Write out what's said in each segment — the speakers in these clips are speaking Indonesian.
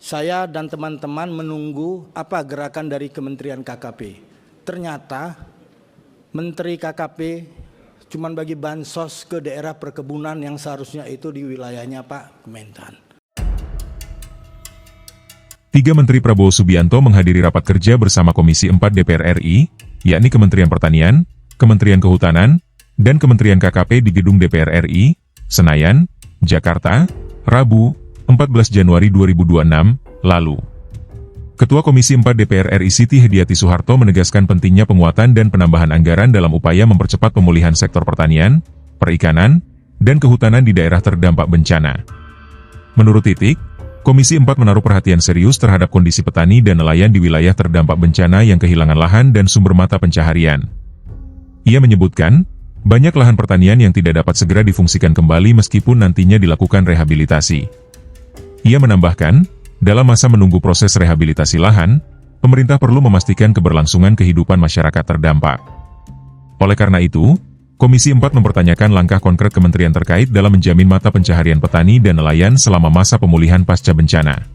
Saya dan teman-teman menunggu apa gerakan dari Kementerian KKP. Ternyata Menteri KKP cuma bagi bansos ke daerah perkebunan yang seharusnya itu di wilayahnya Pak Kementan. 3 Menteri Prabowo Subianto menghadiri rapat kerja bersama Komisi 4 DPR RI, yakni Kementerian Pertanian, Kementerian Kehutanan, dan Kementerian KKP di Gedung DPR RI, Senayan, Jakarta, Rabu, 14 Januari 2026, lalu. Ketua Komisi 4 DPR RI Siti Hediati Soeharto menegaskan pentingnya penguatan dan penambahan anggaran dalam upaya mempercepat pemulihan sektor pertanian, perikanan, dan kehutanan di daerah terdampak bencana. Menurut Titik, Komisi 4 menaruh perhatian serius terhadap kondisi petani dan nelayan di wilayah terdampak bencana yang kehilangan lahan dan sumber mata pencaharian. Ia menyebutkan, banyak lahan pertanian yang tidak dapat segera difungsikan kembali meskipun nantinya dilakukan rehabilitasi. Ia menambahkan, dalam masa menunggu proses rehabilitasi lahan, pemerintah perlu memastikan keberlangsungan kehidupan masyarakat terdampak. Oleh karena itu, Komisi 4 mempertanyakan langkah konkret kementerian terkait dalam menjamin mata pencaharian petani dan nelayan selama masa pemulihan pasca bencana.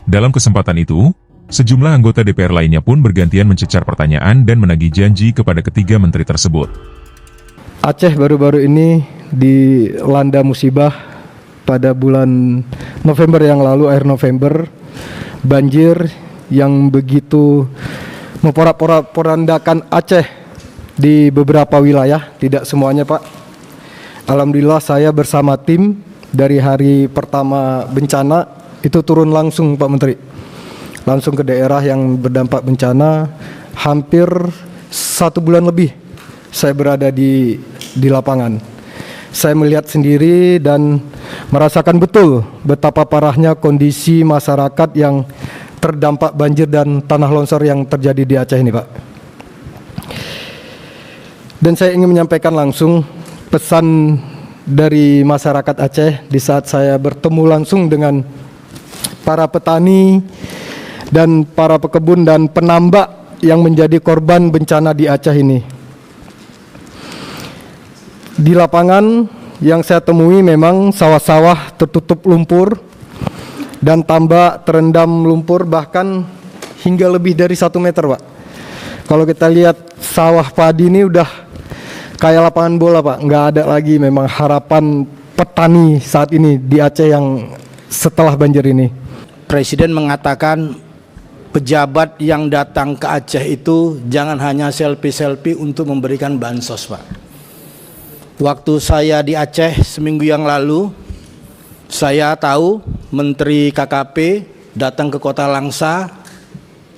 Dalam kesempatan itu, sejumlah anggota DPR lainnya pun bergantian mencecar pertanyaan dan menagih janji kepada ketiga menteri tersebut. Aceh baru-baru ini dilanda musibah pada bulan November yang lalu, akhir November, banjir yang begitu memporak-porandakan Aceh di beberapa wilayah, tidak semuanya Pak. Alhamdulillah saya bersama tim dari hari pertama bencana itu turun langsung Pak Menteri, langsung ke daerah yang berdampak bencana. Hampir 1 bulan lebih saya berada di lapangan. Saya melihat sendiri dan merasakan betul betapa parahnya kondisi masyarakat yang terdampak banjir dan tanah longsor yang terjadi di Aceh ini Pak. Dan saya ingin menyampaikan langsung pesan dari masyarakat Aceh di saat saya bertemu langsung dengan para petani dan para pekebun dan penambak yang menjadi korban bencana di Aceh ini. Di lapangan yang saya temui memang sawah-sawah tertutup lumpur dan tambak terendam lumpur bahkan hingga lebih dari 1 meter Pak. Kalau kita lihat sawah padi ini udah kayak lapangan bola Pak, nggak ada lagi memang harapan petani saat ini di Aceh yang setelah banjir ini. Presiden mengatakan pejabat yang datang ke Aceh itu jangan hanya selfie-selfie untuk memberikan bansos Pak. Waktu saya di Aceh seminggu yang lalu, saya tahu Menteri KKP datang ke Kota Langsa,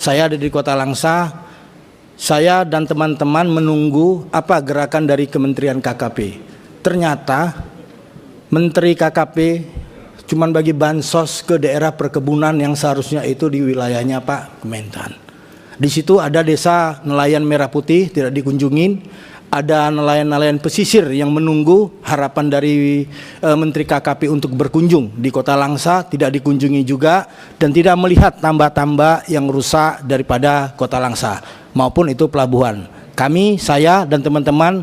saya ada di Kota Langsa. Saya dan teman-teman menunggu apa gerakan dari Kementerian KKP. Ternyata Menteri KKP cuma bagi bansos ke daerah perkebunan yang seharusnya itu di wilayahnya Pak Kementan. Di situ ada desa nelayan Merah Putih tidak dikunjungin, ada nelayan-nelayan pesisir yang menunggu harapan dari Menteri KKP untuk berkunjung di Kota Langsa tidak dikunjungi juga dan tidak melihat tambak-tambak yang rusak daripada Kota Langsa maupun itu pelabuhan. Kami, saya dan teman-teman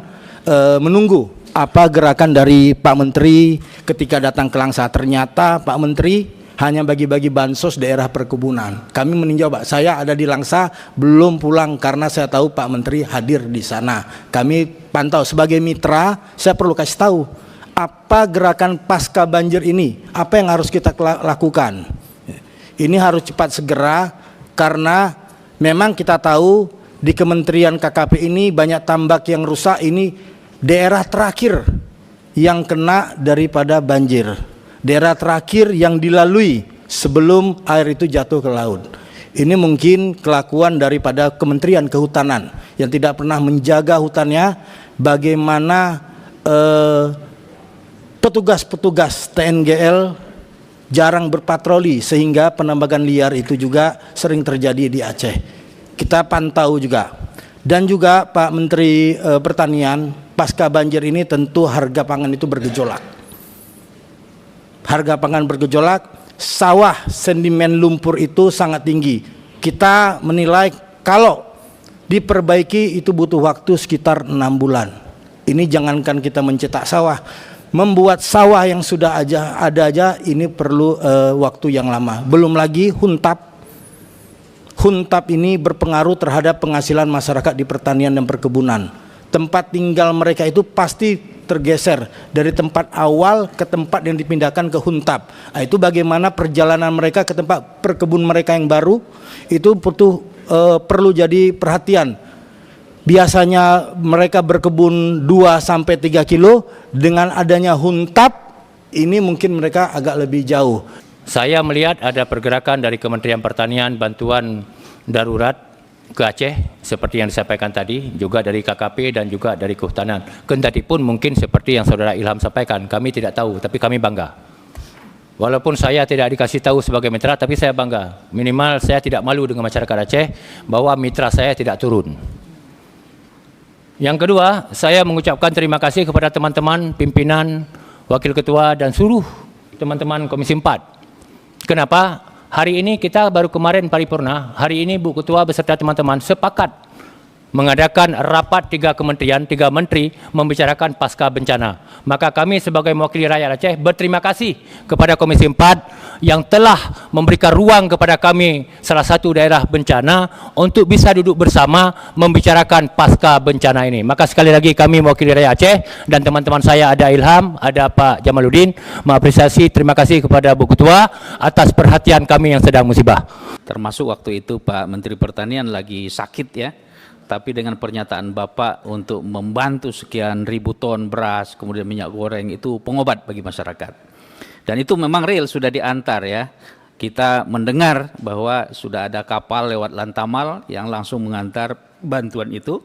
menunggu apa gerakan dari Pak Menteri ketika datang ke Langsa. Ternyata Pak Menteri hanya bagi-bagi bansos daerah perkebunan. Kami meninjau Pak, saya ada di Langsa belum pulang karena saya tahu Pak Menteri hadir di sana. Kami pantau sebagai mitra, saya perlu kasih tahu apa gerakan pasca banjir ini, apa yang harus kita lakukan. Ini harus cepat segera karena memang kita tahu di Kementerian KKP ini banyak tambak yang rusak, ini daerah terakhir yang kena daripada banjir. Daerah terakhir yang dilalui sebelum air itu jatuh ke laut. Ini mungkin kelakuan daripada Kementerian Kehutanan yang tidak pernah menjaga hutannya. Bagaimana petugas-petugas TNGL jarang berpatroli sehingga penambangan liar itu juga sering terjadi di Aceh. Kita pantau juga. Dan juga Pak Menteri Pertanian, pasca banjir ini tentu harga pangan itu bergejolak. Harga pangan bergejolak, sawah sedimen lumpur itu sangat tinggi. Kita menilai kalau diperbaiki itu butuh waktu sekitar 6 bulan. Ini jangankan kita mencetak sawah, membuat sawah yang sudah ada aja ini perlu waktu yang lama. Belum lagi huntap. Huntap ini berpengaruh terhadap penghasilan masyarakat di pertanian dan perkebunan. Tempat tinggal mereka itu pasti tergeser dari tempat awal ke tempat yang dipindahkan ke huntap. Nah, itu bagaimana perjalanan mereka ke tempat perkebun mereka yang baru itu perlu jadi perhatian. Biasanya mereka berkebun 2-3 kilo, dengan adanya huntap ini mungkin mereka agak lebih jauh. Saya melihat ada pergerakan dari Kementerian Pertanian bantuan darurat ke Aceh seperti yang disampaikan tadi, juga dari KKP dan juga dari Kehutanan. Kendatipun mungkin seperti yang Saudara Ilham sampaikan, kami tidak tahu, tapi kami bangga. Walaupun saya tidak dikasih tahu sebagai mitra, tapi saya bangga. Minimal saya tidak malu dengan masyarakat Aceh bahwa mitra saya tidak turun. Yang kedua, saya mengucapkan terima kasih kepada teman-teman pimpinan, wakil ketua dan seluruh teman-teman Komisi 4. Kenapa? Hari ini kita baru kemarin paripurna, hari ini Bu Ketua beserta teman-teman sepakat mengadakan rapat 3 kementerian, 3 menteri membicarakan pasca bencana. Maka kami sebagai mewakili rakyat Aceh berterima kasih kepada Komisi 4 yang telah memberikan ruang kepada kami salah satu daerah bencana untuk bisa duduk bersama membicarakan pasca bencana ini. Maka sekali lagi kami mewakili rakyat Aceh dan teman-teman saya ada Ilham, ada Pak Jamaluddin, mengapresiasi, terima kasih kepada Bu Ketua atas perhatian kami yang sedang musibah. Termasuk waktu itu Pak Menteri Pertanian lagi sakit ya. Tapi dengan pernyataan Bapak untuk membantu sekian ribu ton beras, kemudian minyak goreng, itu pengobat bagi masyarakat. Dan itu memang real sudah diantar ya. Kita mendengar bahwa sudah ada kapal lewat Lantamal yang langsung mengantar bantuan itu.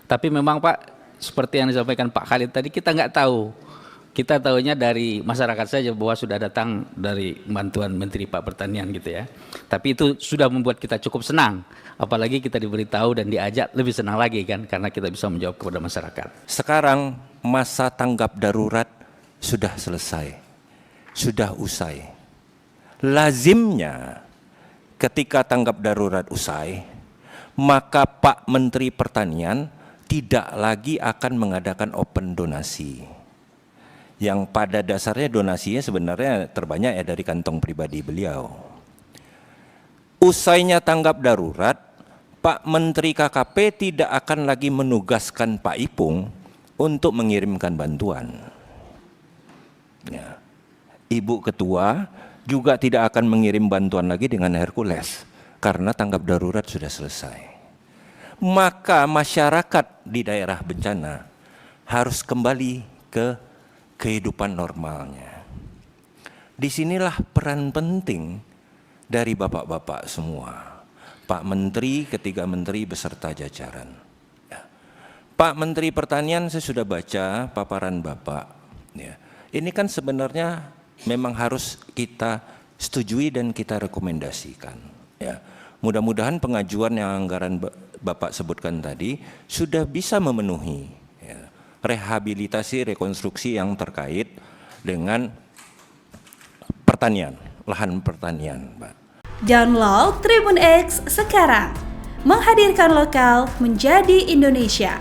Tapi memang Pak, seperti yang disampaikan Pak Khalid tadi, kita nggak tahu. Kita tahunya dari masyarakat saja bahwa sudah datang dari bantuan Menteri Pak Pertanian gitu ya. Tapi itu sudah membuat kita cukup senang. Apalagi kita diberitahu dan diajak, lebih senang lagi kan, karena kita bisa menjawab kepada masyarakat. Sekarang masa tanggap darurat sudah selesai, sudah usai. Lazimnya ketika tanggap darurat usai, maka Pak Menteri Pertanian tidak lagi akan mengadakan open donasi. Yang pada dasarnya donasinya sebenarnya terbanyak ya dari kantong pribadi beliau. Usainya tanggap darurat, Pak Menteri KKP tidak akan lagi menugaskan Pak Ipung untuk mengirimkan bantuan. Ya. Ibu Ketua juga tidak akan mengirim bantuan lagi dengan Hercules karena tanggap darurat sudah selesai. Maka masyarakat di daerah bencana harus kembali ke kehidupan normalnya. Disinilah peran penting dari bapak-bapak semua. Pak Menteri, ketiga menteri beserta jajaran. Ya. Pak Menteri Pertanian, saya sudah baca paparan Bapak. Ya. Ini kan sebenarnya memang harus kita setujui dan kita rekomendasikan. Ya. Mudah-mudahan pengajuan yang anggaran Bapak sebutkan tadi sudah bisa memenuhi ya, rehabilitasi, rekonstruksi yang terkait dengan pertanian, lahan pertanian, Pak. Download Tribun X sekarang, menghadirkan lokal menjadi Indonesia.